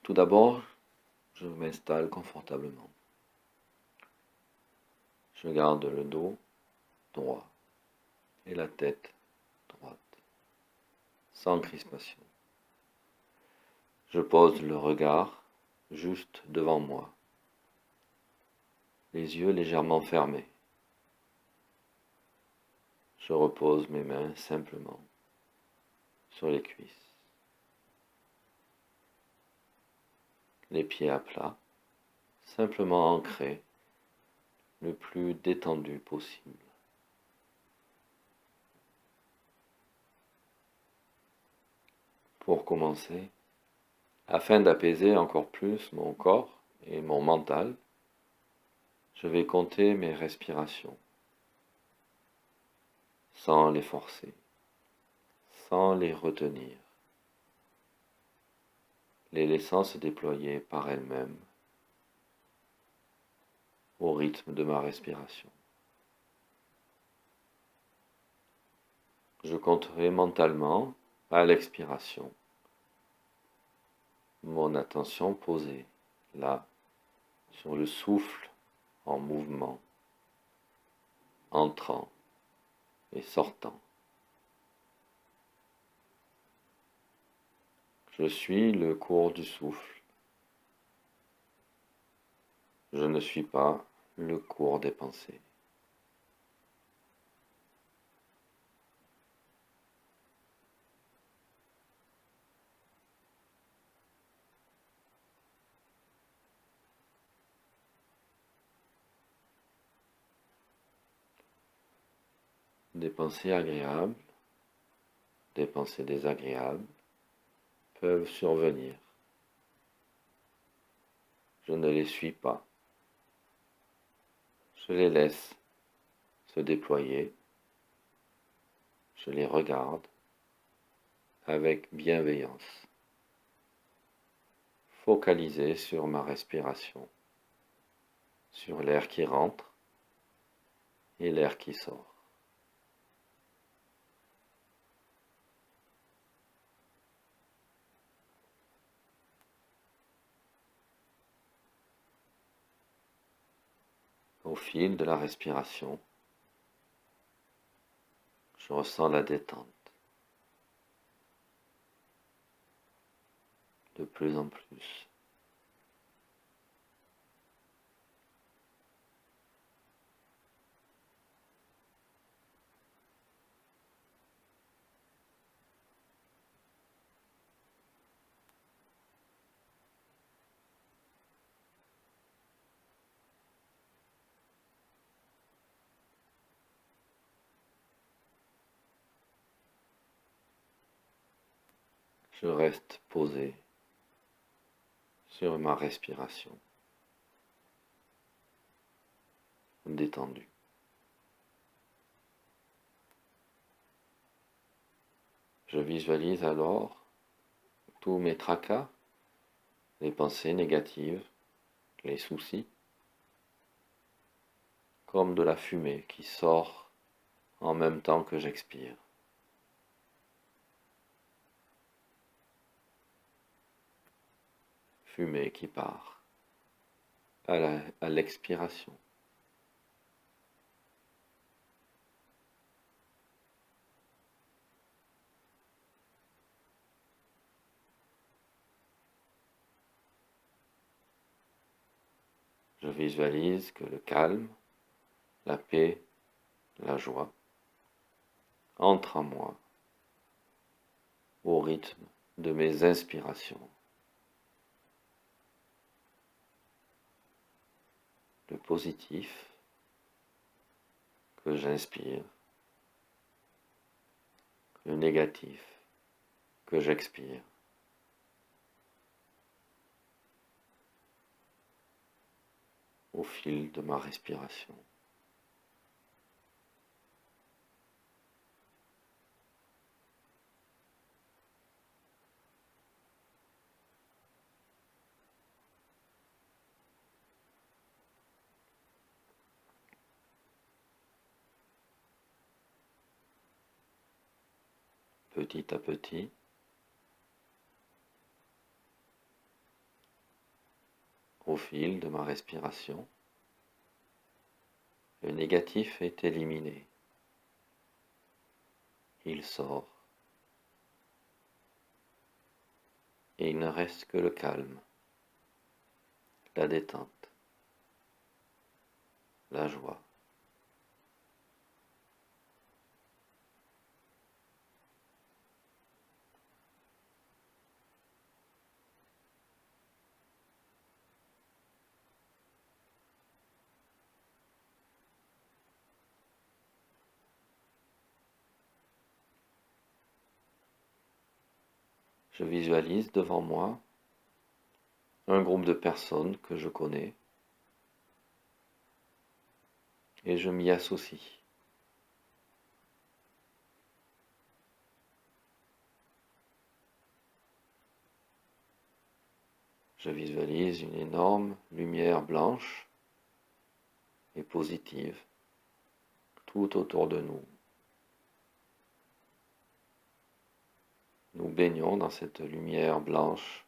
Tout d'abord, je m'installe confortablement. Je garde le dos droit et la tête droite, sans crispation. Je pose le regard juste devant moi, les yeux légèrement fermés. Je repose mes mains simplement sur les cuisses, les pieds à plat, simplement ancrés le plus détendu possible. Pour commencer, afin d'apaiser encore plus mon corps et mon mental, je vais compter mes respirations, sans les forcer, sans les retenir, les laissant se déployer par elles-mêmes au rythme de ma respiration. Je compterai mentalement, à l'expiration, mon attention posée là, sur le souffle en mouvement, entrant et sortant. Je suis le cours du souffle. Je ne suis pas le cours des pensées. Des pensées agréables, des pensées désagréables peuvent survenir. Je ne les suis pas. Je les laisse se déployer. Je les regarde avec bienveillance, focalisé sur ma respiration, sur l'air qui rentre et l'air qui sort. Au fil de la respiration, je ressens la détente de plus en plus. Je reste posé sur ma respiration, détendu. Je visualise alors tous mes tracas, les pensées négatives, les soucis, comme de la fumée qui sort en même temps que j'expire. Fumée qui part à l'expiration. Je visualise que le calme, la paix, la joie entrent en moi au rythme de mes inspirations. Le positif que j'inspire, le négatif que j'expire. Au fil de ma respiration. Petit à petit, au fil de ma respiration, le négatif est éliminé. Il sort. Et il ne reste que le calme, la détente, la joie. Je visualise devant moi un groupe de personnes que je connais et je m'y associe. Je visualise une énorme lumière blanche et positive tout autour de nous. Nous baignons dans cette lumière blanche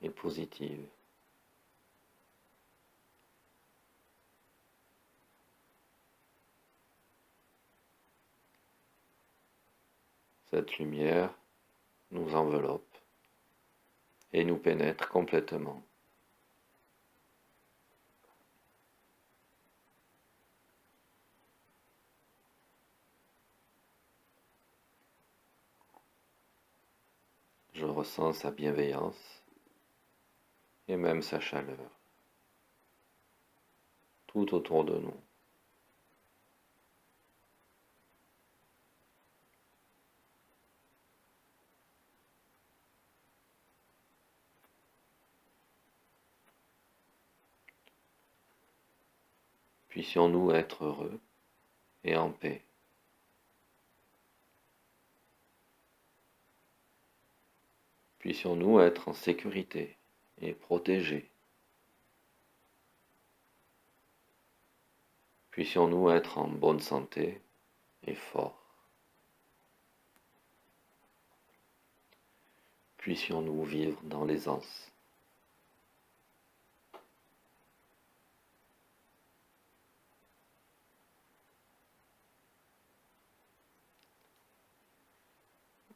et positive. Cette lumière nous enveloppe et nous pénètre complètement. Je ressens sa bienveillance et même sa chaleur tout autour de nous. Puissions-nous être heureux et en paix. Puissions-nous être en sécurité et protégés. Puissions-nous être en bonne santé et forts. Puissions-nous vivre dans l'aisance.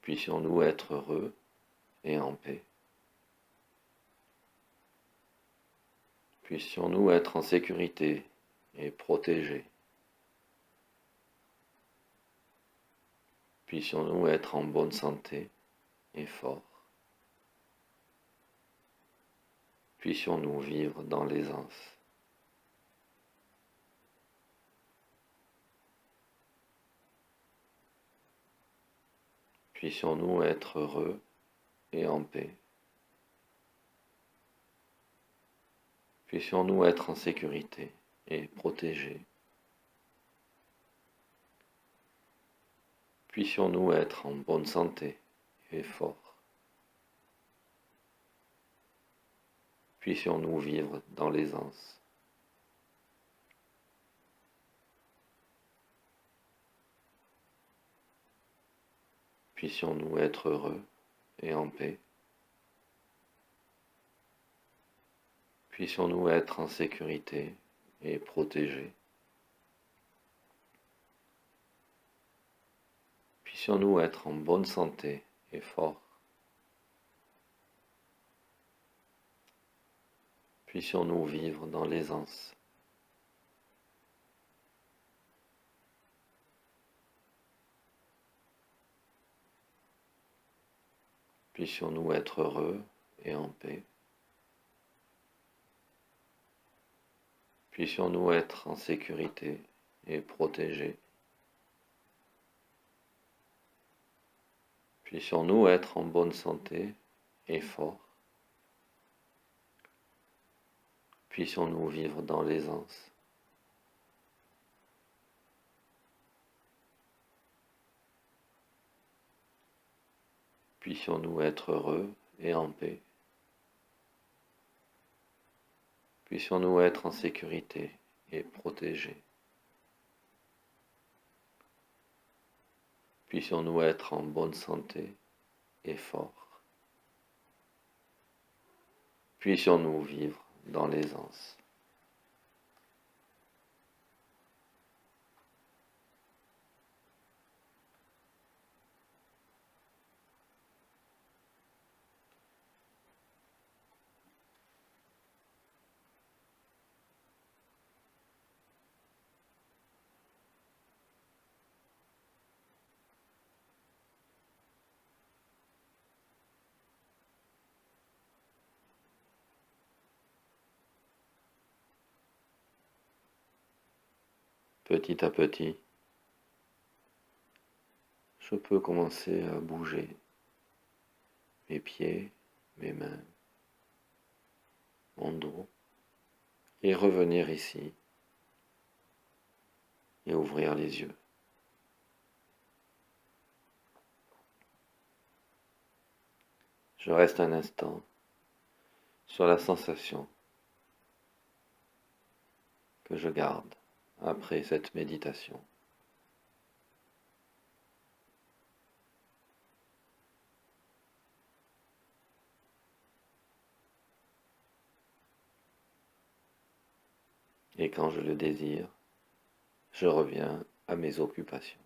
Puissions-nous être heureux et en paix. Puissions-nous être en sécurité et protégés. Puissions-nous être en bonne santé et forts. Puissions-nous vivre dans l'aisance. Puissions-nous être heureux et en paix. Puissions-nous être en sécurité et protégés. Puissions-nous être en bonne santé et forts. Puissions-nous vivre dans l'aisance. Puissions-nous être heureux et en paix. Puissions-nous être en sécurité et protégés. Puissions-nous être en bonne santé et forts. Puissions-nous vivre dans l'aisance. Puissions-nous être heureux et en paix. Puissions-nous être en sécurité et protégés. Puissions-nous être en bonne santé et forts. Puissions-nous vivre dans l'aisance. Puissions-nous être heureux et en paix. Puissions-nous être en sécurité et protégés. Puissions-nous être en bonne santé et forts. puissions-nous vivre dans l'aisance. Petit à petit, je peux commencer à bouger mes pieds, mes mains, mon dos, et revenir ici et ouvrir les yeux. Je reste un instant sur la sensation que je garde après cette méditation. Et quand je le désire, je reviens à mes occupations.